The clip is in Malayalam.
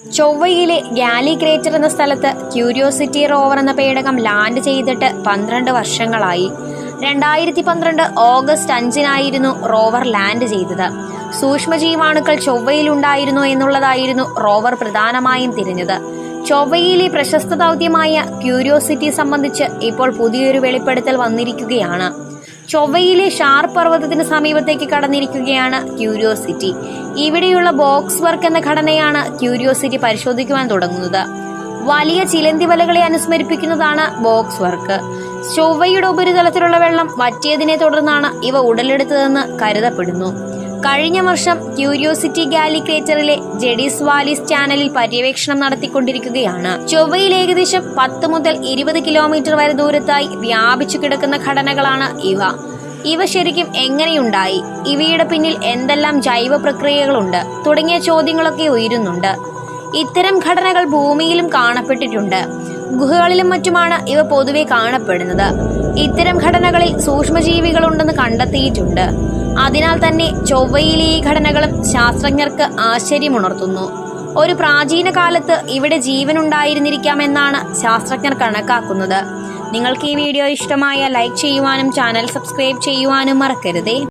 ചൊവ്വയിലെ ഗാലി ക്രേറ്റർ എന്ന സ്ഥലത്ത് ക്യൂരിയോസിറ്റി റോവർ എന്ന പേടകം ലാൻഡ് ചെയ്തിട്ട് 12 വർഷങ്ങളായി. 2012 ഓഗസ്റ്റ് 5-നായിരുന്നു റോവർ ലാൻഡ് ചെയ്തത്. സൂക്ഷ്മജീവാണുക്കൾ ചൊവ്വയിലുണ്ടായിരുന്നോ എന്നുള്ളതായിരുന്നു റോവർ പ്രധാനമായും തിരഞ്ഞത്. ചൊവ്വയിലെ പ്രശസ്ത ദൗത്യമായ ക്യൂരിയോസിറ്റി സംബന്ധിച്ച് ഇപ്പോൾ പുതിയൊരു വെളിപ്പെടുത്തൽ വന്നിരിക്കുകയാണ്. ചൊവ്വയിലെ ഷാർ പർവ്വതത്തിന് സമീപത്തേക്ക് കടന്നിരിക്കുകയാണ് ക്യൂരിയോസിറ്റി. ഇവിടെയുള്ള ബോക്സ് വർക്ക് എന്ന ഘടനയാണ് ക്യൂരിയോസിറ്റി പരിശോധിക്കുവാൻ തുടങ്ങുന്നത്. വലിയ ചിലന്തി വലകളെ അനുസ്മരിപ്പിക്കുന്നതാണ് ബോക്സ് വർക്ക്. ചൊവ്വയുടെ ഉപരിതലത്തിലുള്ള വെള്ളം വറ്റിയതിനെ തുടർന്നാണ് ഇവ ഉടലെടുത്തതെന്ന് കരുതപ്പെടുന്നു. കഴിഞ്ഞ വർഷം ക്യൂരിയോസിറ്റി ഗാലി ക്രേറ്ററിലെ ജെഡിസ് വാലിസ് ചാനലിൽ പര്യവേക്ഷണം നടത്തിക്കൊണ്ടിരിക്കുകയാണ്. ചൊവ്വയിൽ ഏകദേശം 10 മുതൽ 20 കിലോമീറ്റർ വരെ ദൂരത്തായി വ്യാപിച്ചു കിടക്കുന്ന ഘടനകളാണ് ഇവ ശരിക്കും എങ്ങനെയുണ്ടായി, ഇവയുടെ പിന്നിൽ എന്തെല്ലാം ജൈവ പ്രക്രിയകളുണ്ട് തുടങ്ങിയ ചോദ്യങ്ങളൊക്കെ ഉയരുന്നുണ്ട്. ഇത്തരം ഘടനകൾ ഭൂമിയിലും കാണപ്പെട്ടിട്ടുണ്ട്. ഗുഹകളിലും മറ്റുമാണ് ഇവ പൊതുവെ കാണപ്പെടുന്നത്. ഇത്തരം ഘടനകളിൽ സൂക്ഷ്മജീവികളുണ്ടെന്ന് കണ്ടെത്തിയിട്ടുണ്ട്. അതിനാൽ തന്നെ ചൊവ്വയിലെ ഈ ഘടനകളും ശാസ്ത്രജ്ഞർക്ക് ആശ്ചര്യമുണർത്തുന്നു. ഒരു പ്രാചീന കാലത്ത് ഇവിടെ ജീവനുണ്ടായിരുന്നിരിക്കാമെന്നാണ് ശാസ്ത്രജ്ഞർ കണക്കാക്കുന്നത്. നിങ്ങൾക്ക് ഈ വീഡിയോ ഇഷ്ടമായ ലൈക്ക് ചെയ്യുവാനും ചാനൽ സബ്സ്ക്രൈബ് ചെയ്യുവാനും മറക്കരുതേ.